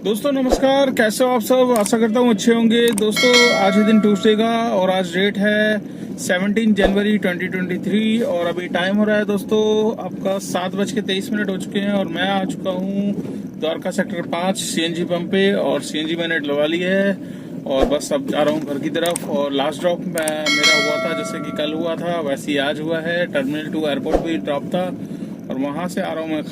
दोस्तों नमस्कार, कैसे हो आप सब। आशा करता हूँ अच्छे होंगे। दोस्तों आज है दिन ट्यूसडे का और आज डेट है 17 जनवरी 2023 और अभी टाइम हो रहा है दोस्तों आपका 7:23 हो चुके हैं और मैं आ चुका हूँ द्वारका सेक्टर 5 सीएनजी पंप पे और सीएनजी मैंने डलवा ली है और बस अब जा रहा हूँ घर की तरफ। और लास्ट ड्रॉप मेरा हुआ था जैसे कि कल हुआ था वैसे ही आज हुआ है। टर्मिनल 2 एयरपोर्ट पे ड्रॉप था और वहाँ से आ रहा हूँ मैं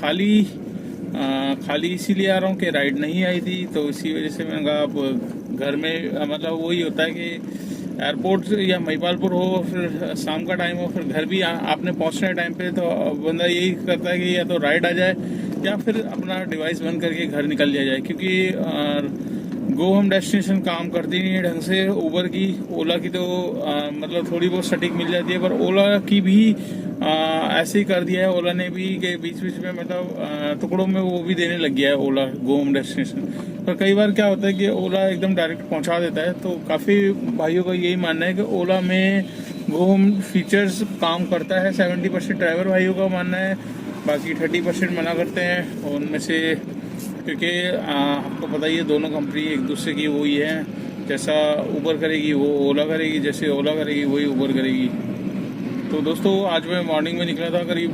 खाली इसीलिए आ रहा हूँ कि राइड नहीं आई थी, तो इसी वजह से मैंने कहा अब घर में मतलब वही होता है कि एयरपोर्ट या महिपालपुर हो फिर शाम का टाइम हो फिर घर भी आपने पहुँचने टाइम पे तो बंदा यही करता है कि या तो राइड आ जाए या फिर अपना डिवाइस बंद करके घर निकल जाए, क्योंकि गो होम डेस्टिनेशन काम करती नहीं है ढंग से। उबर की ओला की तो मतलब थोड़ी बहुत सटीक मिल जाती है, पर ओला की भी ऐसे ही कर दिया है ओला ने भी कि बीच बीच में मतलब टुकड़ों में वो भी देने लग गया है ओला गो होम डेस्टिनेशन। पर कई बार क्या होता है कि ओला एकदम डायरेक्ट पहुंचा देता है, तो काफ़ी भाइयों का यही मानना है कि ओला में गो होम फीचर्स काम करता है। 70% ड्राइवर भाइयों का मानना है, बाकी 30% मना करते हैं। और उनमें से क्योंकि आपको पता ही है दोनों कंपनी एक दूसरे की वही है, जैसा उबर करेगी वो ओला करेगी, जैसे ओला करेगी वही उबर करेगी। तो दोस्तों आज मैं मॉर्निंग में निकला था, करीब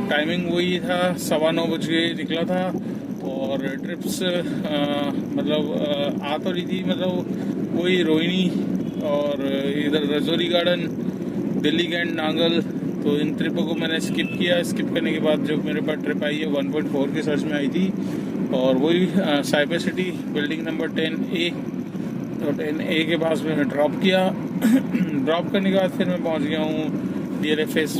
टाइमिंग वही था 9:15 बजे निकला था और ट्रिप्स मतलब आ तो रही थी मतलब वही रोहिणी और इधर रजौरी गार्डन, दिल्ली कैंट, नांगल। तो इन ट्रिपों को मैंने स्किप किया। स्किप करने के बाद जो मेरे पास ट्रिप आई है 1.4 के सर्च में आई थी और वही cyber city building number 10A। तो 10A के पास मैंने ड्रॉप किया। ड्रॉप करने के बाद फिर मैं पहुंच गया हूँ DLF फेज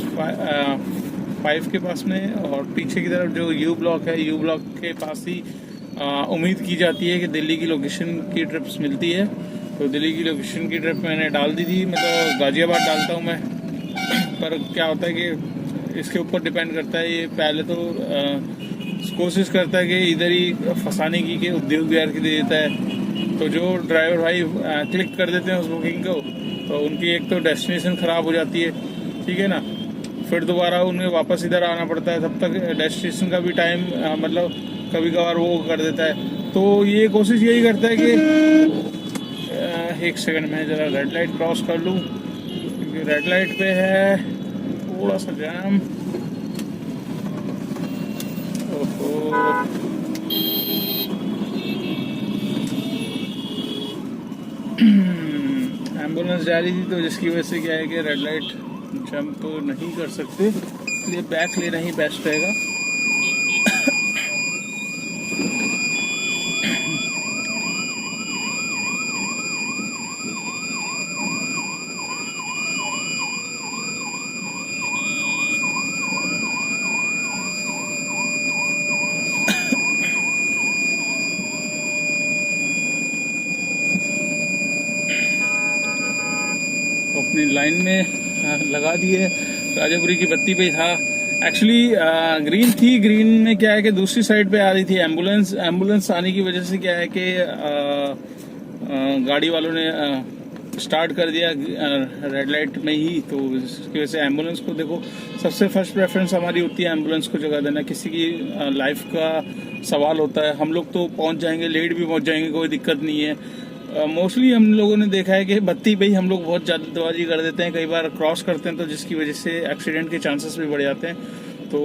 5 के पास में और पीछे की तरफ जो यू ब्लॉक है, यू ब्लॉक के पास ही उम्मीद की जाती है कि दिल्ली की लोकेशन की ट्रिप्स मिलती है। तो दिल्ली की लोकेशन की ट्रिप मैंने डाल दी थी। मैं तो गाजियाबाद डालता हूँ मैं, पर क्या होता है कि इसके ऊपर डिपेंड करता है। ये पहले तो कोशिश करता है कि इधर ही फंसाने की कि उद्योग बिहार की दे देता है। तो जो ड्राइवर भाई क्लिक कर देते हैं उस बुकिंग को, तो उनकी एक तो डेस्टिनेशन ख़राब हो जाती है, ठीक है ना। फिर दोबारा उन्हें वापस इधर आना पड़ता है, तब तक डेस्टिनेशन का भी टाइम मतलब कभी कभार वो कर देता है। तो ये कोशिश यही करता है कि एक सेकंड में ज़रा रेड लाइट क्रॉस कर लूँ, क्योंकि रेड लाइट पे है थोड़ा सा जाम। ओहो, एम्बुलेंस जा रही थी तो जिसकी वजह से क्या है कि रेड लाइट जंप नहीं कर सकते, इसलिए बैक लेना ही बेस्ट रहेगा। अपनी लाइन में लगा दिए, राजापुरी की बत्ती पे था। एक्चुअली ग्रीन थी, ग्रीन में क्या है कि दूसरी साइड पे आ रही थी एम्बुलेंस आने की वजह से क्या है कि गाड़ी वालों ने स्टार्ट कर दिया रेड लाइट में ही। तो इसकी वजह से एम्बुलेंस को देखो, सबसे फर्स्ट प्रेफरेंस हमारी होती है एम्बुलेंस को जगह देना। किसी की लाइफ का सवाल होता है, हम लोग तो पहुंच जाएंगे, लेट भी पहुंच जाएंगे, कोई दिक्कत नहीं है। मोस्टली हम लोगों ने देखा है कि बत्ती पे ही हम लोग बहुत जल्दबाजी कर देते हैं, कई बार क्रॉस करते हैं, तो जिसकी वजह से एक्सीडेंट के चांसेस भी बढ़ जाते हैं। तो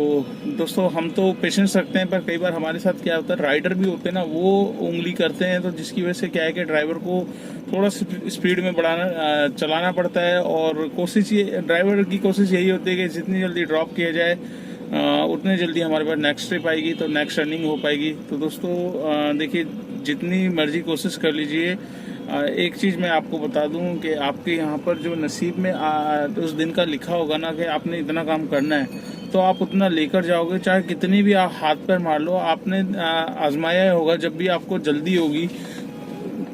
दोस्तों हम तो पेशेंस रखते हैं, पर कई बार हमारे साथ क्या होता है, राइडर भी होते हैं ना, वो उंगली करते हैं, तो जिसकी वजह से क्या है कि ड्राइवर को थोड़ा स्पीड में चलाना पड़ता है। और ड्राइवर की कोशिश यही होती है कि जितनी जल्दी ड्रॉप किया जाए उतने जल्दी हमारे पास नेक्स्ट ट्रिप आएगी, तो नेक्स्ट रनिंग हो पाएगी। तो दोस्तों देखिए, जितनी मर्जी कोशिश कर लीजिए, एक चीज़ मैं आपको बता दूं कि आपके यहाँ पर जो नसीब में उस दिन का लिखा होगा ना कि आपने इतना काम करना है, तो आप उतना लेकर जाओगे। चाहे कितनी भी आप हाथ पैर मार लो, आपने आजमाया होगा जब भी आपको जल्दी होगी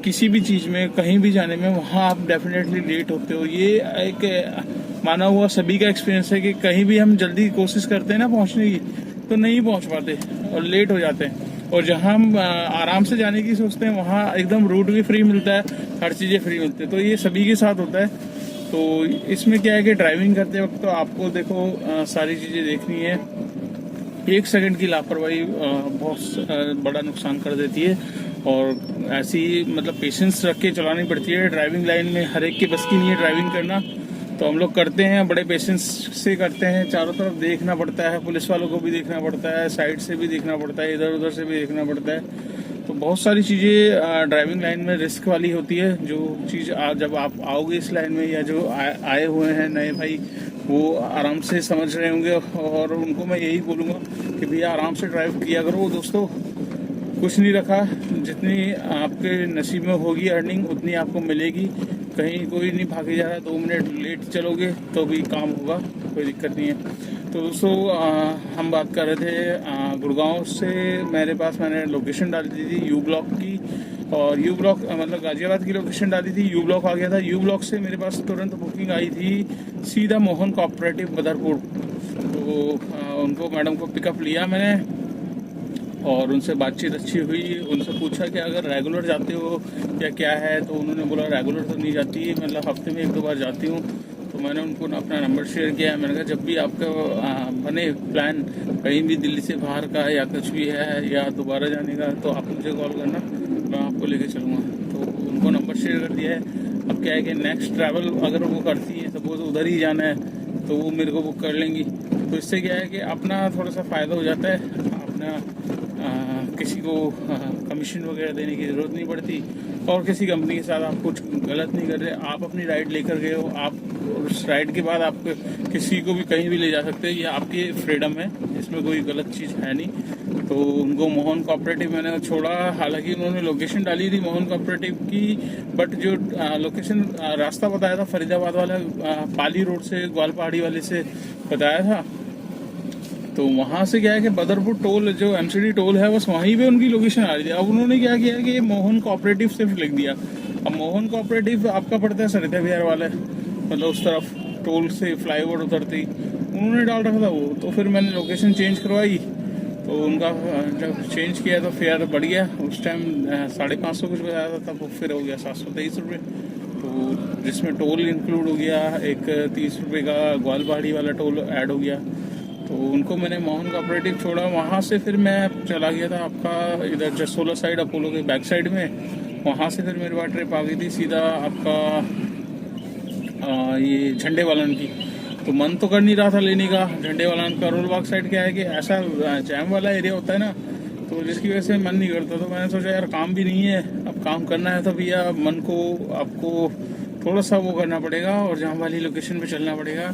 किसी भी चीज़ में, कहीं भी जाने में, वहाँ आप डेफिनेटली लेट होते हो। ये एक माना हुआ सभी का एक्सपीरियंस है कि कहीं भी हम जल्दी कोशिश करते हैं ना पहुँचने की, तो नहीं पहुँच पाते और लेट हो जाते हैं। और जहाँ हम आराम से जाने की सोचते हैं वहाँ एकदम रूट भी फ्री मिलता है, हर चीज़ें फ्री मिलती है। तो ये सभी के साथ होता है। तो इसमें क्या है कि ड्राइविंग करते वक्त तो आपको देखो सारी चीज़ें देखनी है। 1 सेकंड की लापरवाही बहुत बड़ा नुकसान कर देती है। और ऐसी मतलब पेशेंस रख के चलानी पड़ती है। ड्राइविंग लाइन में हर एक की बस की नहीं है ड्राइविंग करना, तो हम लोग करते हैं, बड़े पेशेंस से करते हैं। चारों तरफ देखना पड़ता है, पुलिस वालों को भी देखना पड़ता है, साइड से भी देखना पड़ता है, इधर उधर से भी देखना पड़ता है। तो बहुत सारी चीज़ें ड्राइविंग लाइन में रिस्क वाली होती है। जो चीज़ जब आप आओगे इस लाइन में, या जो आए हुए हैं नए भाई, वो आराम से समझ रहे होंगे। और उनको मैं यही बोलूँगा कि भैया आराम से ड्राइव किया करो दोस्तों। कुछ नहीं रखा, जितनी आपके नसीब में होगी अर्निंग उतनी आपको मिलेगी। कहीं कोई नहीं भागे जा रहा, 2 मिनट लेट चलोगे तो भी काम होगा, कोई दिक्कत नहीं है। तो दोस्तों हम बात कर रहे थे गुड़गांव से। मेरे पास मैंने लोकेशन डाली थी यू ब्लॉक की, और यू ब्लॉक मतलब गाजियाबाद की लोकेशन डाली थी, यू ब्लॉक आ गया था। यू ब्लॉक से मेरे पास तुरंत बुकिंग आई थी सीधा मोहन कोऑपरेटिव बदरपुर। तो उनको मैडम को पिकअप लिया मैंने और उनसे बातचीत अच्छी हुई। उनसे पूछा कि अगर रेगुलर जाते हो या क्या है, तो उन्होंने बोला रेगुलर तो नहीं जाती, मतलब हफ्ते में 1-2 बार जाती हूँ। तो मैंने उनको अपना नंबर शेयर किया। मैंने कहा जब भी आपका बने प्लान कहीं भी दिल्ली से बाहर का या कुछ भी है या दोबारा जाने का, तो आप मुझे कॉल करना, मैं आपको लेके चलूँगा। तो उनको नंबर शेयर कर दिया है। अब क्या है कि नेक्स्ट ट्रैवल अगर वो करती है, सपोज उधर ही जाना है, तो वो मेरे को बुक कर लेंगी। तो इससे क्या है कि अपना थोड़ा सा फ़ायदा हो जाता है, अपना किसी को कमीशन वगैरह देने की ज़रूरत नहीं पड़ती, और किसी कंपनी के साथ आप कुछ गलत नहीं कर रहे। आप अपनी राइड लेकर गए हो, आप उस राइड के बाद आप किसी को भी कहीं भी ले जा सकते हैं, ये आपकी फ्रीडम है, इसमें कोई गलत चीज़ है नहीं। तो उनको मोहन कोऑपरेटिव मैंने छोड़ा। हालांकि उन्होंने लोकेशन डाली थी मोहन कोऑपरेटिव की, बट जो लोकेशन रास्ता बताया था फरीदाबाद वाला, पाली रोड से ग्वालपहाड़ी वाले से बताया था, तो वहाँ से क्या है कि बदरपुर टोल जो एमसीडी टोल है बस वहीं पे उनकी लोकेशन आ रही थी। अब उन्होंने क्या किया कि मोहन कोऑपरेटिव सिर्फ लिख दिया। अब मोहन कोऑपरेटिव आपका पड़ता है सरिता विहार वाले, मतलब उस तरफ टोल से फ्लाईओवर उतरते ही उन्होंने डाल रखा था वो। तो फिर मैंने लोकेशन चेंज करवाई, तो उनका जब चेंज किया तो फेयर बढ़ गया। उस टाइम 550 कुछ बताया था, तब वो फिर हो गया 723 रुपये। तो जिसमें टोल इंक्लूड हो गया, एक 30 रुपये का ग्वालपहाड़ी वाला टोल ऐड हो गया। तो उनको मैंने मोहन कोऑपरेटिव छोड़ा। वहाँ से फिर मैं चला गया था आपका इधर जसोला साइड, अपोलो के बैक साइड में। वहाँ से फिर मेरे पास ट्रिप आ गई थी सीधा आपका ये झंडे वालन की। तो मन तो कर नहीं रहा था लेने का झंडे वालन का। करोल बाग साइड क्या है कि ऐसा जैम वाला एरिया होता है ना, तो जिसकी वजह से मन नहीं करता। तो मैंने सोचा यार काम भी नहीं है, अब काम करना है तो भैया मन को आपको थोड़ा सा वो करना पड़ेगा और जहाँ वाली लोकेशन पे चलना पड़ेगा।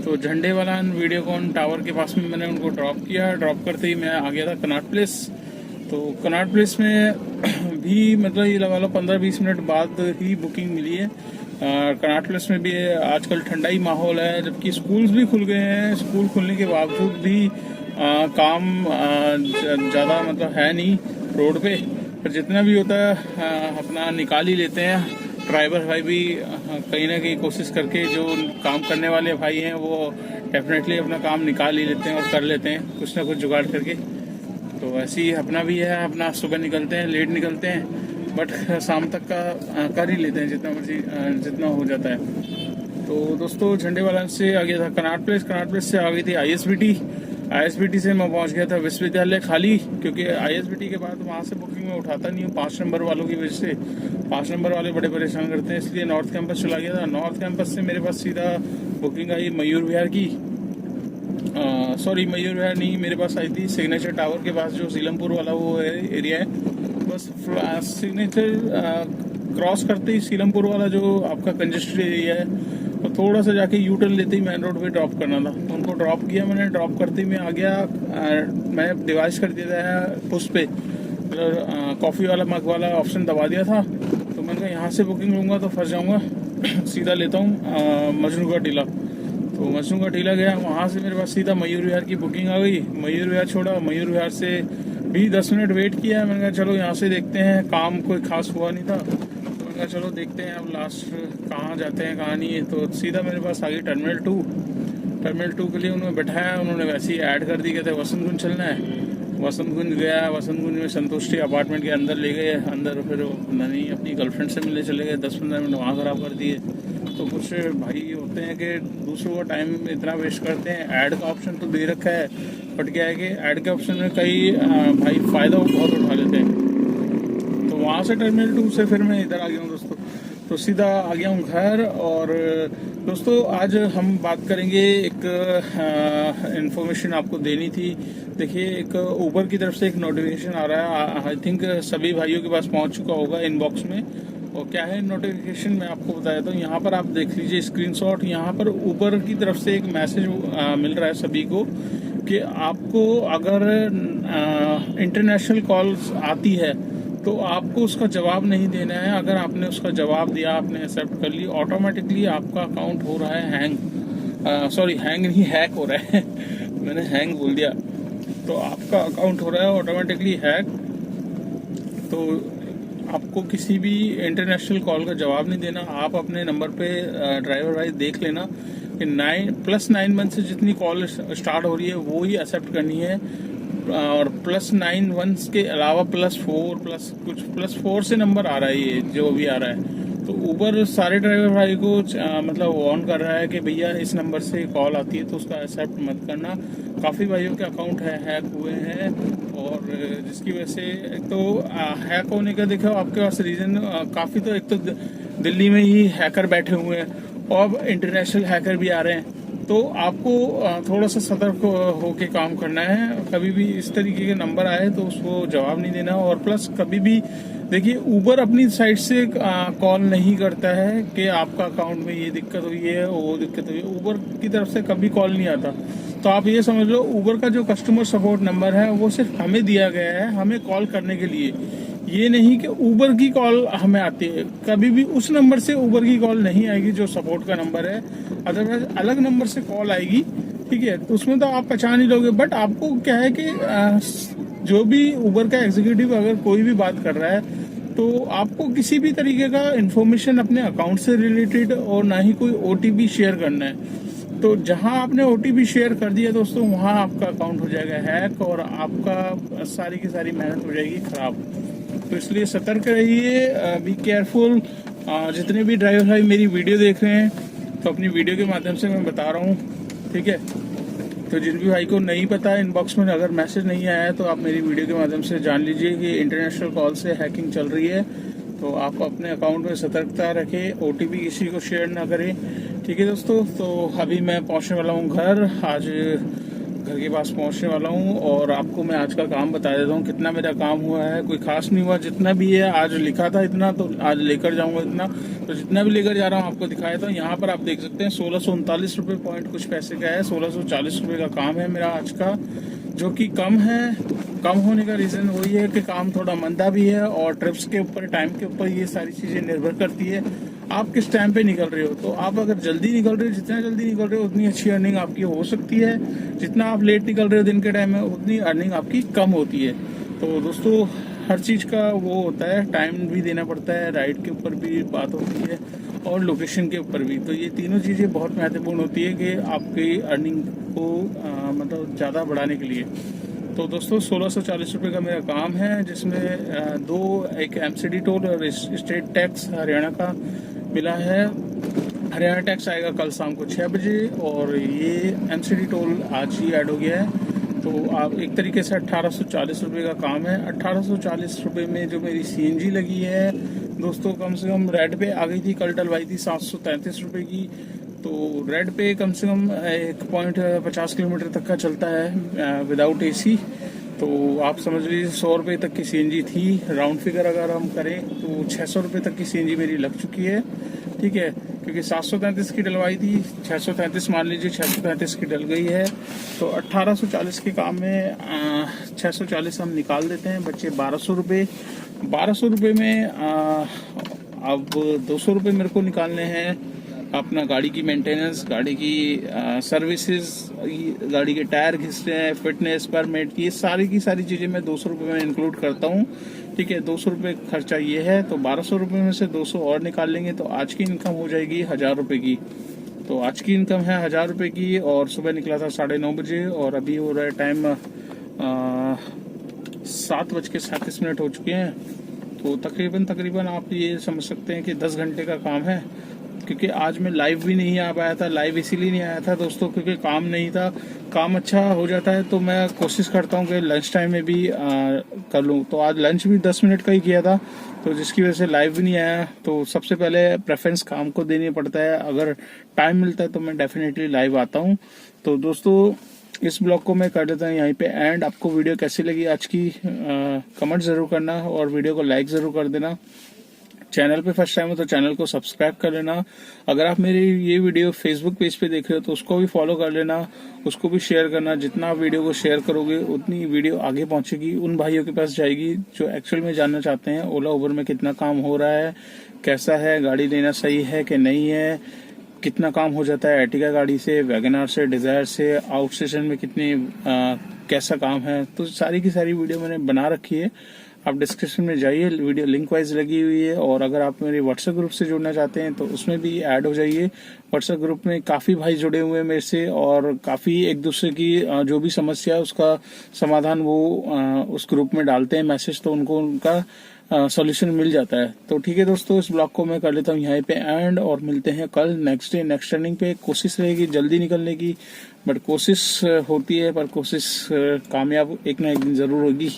तो झंडे वाला वीडियोकॉन टावर के पास में मैंने उनको ड्रॉप किया। ड्रॉप करते ही मैं आ गया था कनॉट प्लेस। तो कनॉट प्लेस में भी मतलब ये लगा लो 15-20 मिनट बाद ही बुकिंग मिली है। कनॉट प्लेस में भी आजकल ठंडा ही माहौल है, जबकि स्कूल्स भी खुल गए हैं। स्कूल खुलने के बावजूद भी काम ज़्यादा मतलब है नहीं रोड पे, पर जितना भी होता है अपना निकाल ही लेते हैं। ड्राइवर भाई भी कहीं ना कहीं कोशिश करके, जो काम करने वाले भाई हैं वो डेफिनेटली अपना काम निकाल ही लेते हैं और कर लेते हैं कुछ ना कुछ जुगाड़ करके। तो ऐसे ही अपना भी है, अपना सुबह निकलते हैं, लेट निकलते हैं, बट शाम तक का कर ही लेते हैं जितना मर्जी जितना हो जाता है। तो दोस्तों झंडे वाला से आ गया था कनॉट प्लेस। कनॉट प्लेस से आ गई थी आईएसबीटी से मैं पहुंच गया था विश्वविद्यालय खाली, क्योंकि आईएसबीटी के बाद वहां से बुकिंग में उठाता नहीं हूँ 5 नंबर वालों की वजह से। 5 नंबर वाले बड़े परेशान करते हैं, इसलिए नॉर्थ कैंपस चला गया था। नॉर्थ कैंपस से मेरे पास सीधा बुकिंग आई मयूर विहार की, सॉरी मयूर विहार नहीं, मेरे पास आई थी सिग्नेचर टावर के पास जो सीलमपुर वाला वो एरिया है। बस सिग्नेचर क्रॉस करते ही सीलमपुर वाला जो आपका कंजेस्टेड एरिया है, तो थोड़ा सा जाके यू टर्न लेते ही मेन रोड पे ड्रॉप करना था। तो उनको ड्रॉप किया मैंने। ड्रॉप करते ही मैं आ गया, मैं डिवाइस कर दिया था पुश पे, मतलब कॉफ़ी वाला मग वाला ऑप्शन दबा दिया था। तो मैंने कहा यहाँ से बुकिंग लूँगा तो फंस जाऊँगा, सीधा लेता हूँ मजनू का टीला। तो मजनू का टीला गया, वहाँ से मेरे पास सीधा मयूर विहार की बुकिंग आ गई। मयूर विहार छोड़ा, मयूर विहार से भी 10 मिनट वेट किया। मैंने कहा चलो यहाँ से देखते हैं, काम कोई खास हुआ नहीं था। तो मैंने कहा चलो देखते हैं अब लास्ट कहाँ जाते हैं कहाँ नहीं है। तो सीधा मेरे पास आ गई टर्मिनल 2। टर्मिनल 2 के लिए उन्होंने बैठाया, उन्होंने वैसे ही ऐड कर दी, कहते वसंत कुंज चलना है। वसंत कुंज गया, वसंत कुंज में संतुष्टि अपार्टमेंट के अंदर ले गए। अंदर फिर नहीं अपनी गर्लफ्रेंड से मिलने चले गए, 10-15 मिनट वहाँ खराब कर दिए। तो कुछ भाई होते हैं कि दूसरों का टाइम इतना वेस्ट करते हैं। ऐड का ऑप्शन तो दे रखा है, बट क्या है कि ऐड के ऑप्शन में कई भाई फ़ायदा बहुत उठा लेते हैं। तो वहाँ से टर्मिनल 2 से फिर मैं इधर आ गया हूँ दोस्तों, तो सीधा आ गया हूँ घर। और दोस्तों आज हम बात करेंगे, एक इन्फॉर्मेशन आपको देनी थी। देखिए, एक ऊबर की तरफ से एक नोटिफिकेशन आ रहा है, आई थिंक सभी भाइयों के पास पहुंच चुका होगा इनबॉक्स में। और क्या है नोटिफिकेशन, मैं आपको बताया था। यहाँ पर आप देख लीजिए स्क्रीनशॉट। यहाँ पर ऊबर की तरफ से एक मैसेज मिल रहा है सभी को कि आपको अगर इंटरनेशनल कॉल्स आती है तो आपको उसका जवाब नहीं देना है। अगर आपने उसका जवाब दिया, आपने एक्सेप्ट कर ली, ऑटोमेटिकली आपका अकाउंट हो रहा है हैंग। सॉरी, हैंग नहीं, हैक हो रहा है मैंने हैंग बोल दिया। तो आपका अकाउंट हो रहा है ऑटोमेटिकली हैक। तो आपको किसी भी इंटरनेशनल कॉल का जवाब नहीं देना। आप अपने नंबर पे ड्राइवर भाई देख लेना कि +9 मंथ से जितनी कॉल स्टार्ट हो रही है वो ही एक्सेप्ट करनी है। और +9 मंथ्स के अलावा +4 से नंबर आ रहा है, ये जो भी आ रहा है। तो ऊबर सारे ड्राइवर भाई को मतलब वार्न कर रहा है कि भैया इस नंबर से कॉल आती है तो उसका एक्सेप्ट मत करना। काफ़ी भाइयों के अकाउंट हैक हुए हैं, और जिसकी वजह से एक तो हैक होने का देखो आपके पास रीज़न काफ़ी। तो एक तो दिल्ली में ही हैकर बैठे हुए हैं, और इंटरनेशनल हैकर भी आ रहे हैं। तो आपको थोड़ा सा सतर्क होके काम करना है। कभी भी इस तरीके के नंबर आए तो उसको जवाब नहीं देना। और प्लस कभी भी देखिए, ऊबर अपनी साइड से कॉल नहीं करता है कि आपका अकाउंट में ये दिक्कत हुई है, वो दिक्कत हुई है। ऊबर की तरफ से कभी कॉल नहीं आता। तो आप ये समझ लो, ऊबर का जो कस्टमर सपोर्ट नंबर है वो सिर्फ हमें दिया गया है, हमें कॉल करने के लिए। ये नहीं कि ऊबर की कॉल हमें आती है। कभी भी उस नंबर से ऊबर की कॉल नहीं आएगी जो सपोर्ट का नंबर है। अदरवाइज अलग नंबर से कॉल आएगी, ठीक है, तो उसमें तो आप पहचान ही लोगे। बट आपको क्या है कि जो भी ऊबर का एग्जीक्यूटिव अगर कोई भी बात कर रहा है तो आपको किसी भी तरीके का इन्फॉर्मेशन अपने अकाउंट से रिलेटेड और ना ही कोई OTP शेयर करना है। तो जहां आपने OTP शेयर कर दिया दोस्तों, वहां आपका अकाउंट हो जाएगा हैक, और आपका सारी की सारी मेहनत हो जाएगी खराब। तो इसलिए सतर्क रहिए, बी केयरफुल। जितने भी ड्राइवर भाई मेरी वीडियो देख रहे हैं, तो अपनी वीडियो के माध्यम से मैं बता रहा हूँ, ठीक है। तो जिन भी भाई को नहीं पता, इनबॉक्स में अगर मैसेज नहीं आया है तो आप मेरी वीडियो के माध्यम से जान लीजिए कि इंटरनेशनल कॉल से हैकिंग चल रही है। तो आप अपने अकाउंट में सतर्कता रखें, OTP किसी को शेयर ना करें, ठीक है दोस्तों। तो अभी मैं पहुंचने वाला हूं घर, आज घर के पास पहुंचने वाला हूं। और आपको मैं आज का काम बता देता हूं, कितना मेरा काम हुआ है। कोई खास नहीं हुआ, जितना भी है आज लिखा था इतना, तो आज लेकर जाऊंगा इतना। तो जितना भी लेकर जा रहा हूं आपको दिखाया था। यहाँ पर आप देख सकते हैं 1639 रुपये पॉइंट कुछ पैसे का है। 1640 रुपये का काम है मेरा आज का, जो कि कम है। कम होने का रीज़न वही है कि काम थोड़ा मंदा भी है, और ट्रिप्स के ऊपर, टाइम के ऊपर ये सारी चीज़ें निर्भर करती है आप किस टाइम पे निकल रहे हो। तो आप अगर जल्दी निकल रहे हो, जितना जल्दी निकल रहे हो उतनी अच्छी अर्निंग आपकी हो सकती है। जितना आप लेट निकल रहे हो दिन के टाइम में, उतनी अर्निंग आपकी कम होती है। तो दोस्तों, हर चीज़ का वो होता है, टाइम भी देना पड़ता है, राइड के ऊपर भी बात होती है, और लोकेशन के ऊपर भी। तो ये तीनों चीज़ें बहुत महत्वपूर्ण होती है कि आपकी अर्निंग को मतलब ज़्यादा बढ़ाने के लिए। तो दोस्तों, 1640 रुपये का मेरा काम है, जिसमें एक MCD टोल और स्टेट टैक्स हरियाणा का मिला है। हरियाणा टैक्स आएगा कल शाम को 6 बजे, और ये MCD टोल आज ही ऐड हो गया है। तो आप एक तरीके से 1840 रुपये का काम है। 1840 रुपये में जो मेरी CNG लगी है दोस्तों, कम से कम रेड पे आ गई थी, कल डलवाई थी 733 रुपये की। तो रेड पे कम से कम 1.50 किलोमीटर तक का चलता है विदाउट AC। तो आप समझ लीजिए 100 रुपये तक की CNG थी। राउंड फिगर अगर हम करें तो 600 रुपये तक की CNG मेरी लग चुकी है, ठीक है। क्योंकि 733 की डलवाई थी, 633 मान लीजिए, 633 की डल गई है। तो 1840 के काम में 640 हम निकाल देते हैं, बच्चे 1200 रुपये। 1200 रुपये में अब 200 रुपये मेरे को निकालने हैं अपना गाड़ी की मेंटेनेंस, गाड़ी की सर्विसेज, गाड़ी के टायर घिसते हैं, फिटनेस परमिट, ये सारी की सारी चीज़ें मैं 200 रुपये में इंक्लूड करता हूँ, ठीक है। 200 रुपये खर्चा ये है। तो 1200 रुपये में से 200 और निकाल लेंगे तो आज की इनकम हो जाएगी 1000 रुपये की। तो आज की इनकम है 1000 रुपये की, और सुबह निकला था 9:30 बजे, और अभी हो रहा है टाइम 7:37 हो चुके हैं। तो तकरीबन आप ये समझ सकते हैं कि 10 घंटे का काम है, क्योंकि आज मैं लाइव भी नहीं आ पाया था। लाइव इसीलिए नहीं आया था दोस्तों क्योंकि काम नहीं था। काम अच्छा हो जाता है तो मैं कोशिश करता हूँ कि लंच टाइम में भी कर लूँ। तो आज लंच भी 10 मिनट का ही किया था, तो जिसकी वजह से लाइव भी नहीं आया। तो सबसे पहले प्रेफरेंस काम को देनी पड़ता है। अगर टाइम मिलता है तो मैं डेफिनेटली लाइव आता हूँ। तो दोस्तों इस ब्लॉग को मैं कर देता हूँ यहीं पे एंड। आपको वीडियो कैसी लगी आज की कमेंट जरूर करना और वीडियो को लाइक जरूर कर देना। चैनल पे फर्स्ट टाइम हो तो चैनल को सब्सक्राइब कर लेना। अगर आप मेरी ये वीडियो फेसबुक पेज पे देख रहे हो तो उसको भी फॉलो कर लेना, उसको भी शेयर करना। जितना आप वीडियो को शेयर करोगे उतनी वीडियो आगे पहुंचेगी, उन भाइयों के पास जाएगी जो एक्चुअल में जानना चाहते हैं ओला उबर में कितना काम हो रहा है, कैसा है, गाड़ी लेना सही है कि नहीं है, कितना काम हो जाता है एर्टिगा गाड़ी से, वैगनआर से, डिजायर से, आउट स्टेशन में कितने कैसा काम है। तो सारी की सारी वीडियो मैंने बना रखी है, आप डिस्क्रिप्शन में जाइए, वीडियो लिंक वाइज लगी हुई है। और अगर आप मेरे व्हाट्सएप ग्रुप से जुड़ना चाहते हैं तो उसमें भी ऐड हो जाइए। व्हाट्सएप ग्रुप में काफ़ी भाई जुड़े हुए हैं मेरे से और काफ़ी एक दूसरे की जो भी समस्या है उसका समाधान वो उस ग्रुप में डालते हैं मैसेज, तो उनको उनका सॉल्यूशन मिल जाता है। तो ठीक है दोस्तों, इस ब्लॉग को मैं कर लेता हूँ यहाँ पे एंड और मिलते हैं कल नेक्स्ट डे नेक्स्ट टर्निंग पे। कोशिश रहेगी जल्दी निकलने की, बट कोशिश होती है, पर कोशिश कामयाब एक ना एक दिन जरूर होगी।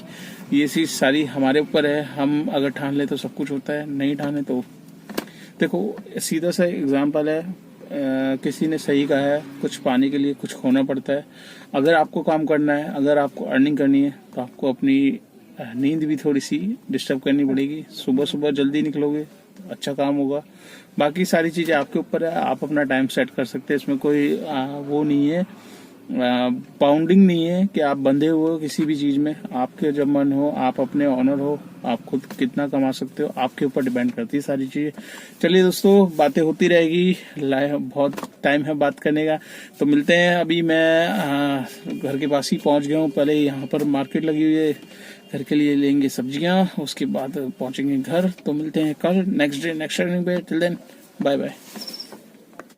ये चीज सारी हमारे ऊपर है, हम अगर ठान ले तो सब कुछ होता है, नहीं ठाने तो देखो सीधा सा एग्जाम्पल है। किसी ने सही कहा है, कुछ पाने के लिए कुछ खोना पड़ता है। अगर आपको काम करना है, अगर आपको अर्निंग करनी है तो आपको अपनी नींद भी थोड़ी सी डिस्टर्ब करनी पड़ेगी। सुबह सुबह जल्दी निकलोगे तो अच्छा काम होगा। बाकी सारी चीजें आपके ऊपर है, आप अपना टाइम सेट कर सकते हैं। इसमें कोई वो नहीं है, बाउंडिंग नहीं है कि आप बंधे हुए हो किसी भी चीज में। आपके जब मन हो, आप अपने ऑनर हो, आप खुद कितना कमा सकते हो आपके ऊपर डिपेंड करती है सारी चीजें। चलिए दोस्तों, बातें होती रहेगी, बहुत टाइम है बात करने का। तो मिलते हैं। अभी मैं घर के पास ही पहुंच गया हूँ। पहले यहाँ पर मार्केट लगी हुई है, घर के लिए लेंगे सब्जियां, उसके बाद पहुंचेंगे घर। तो मिलते हैं कल नेक्स्ट डे नेक्स्ट टर्निंग पे। Till then bye bye.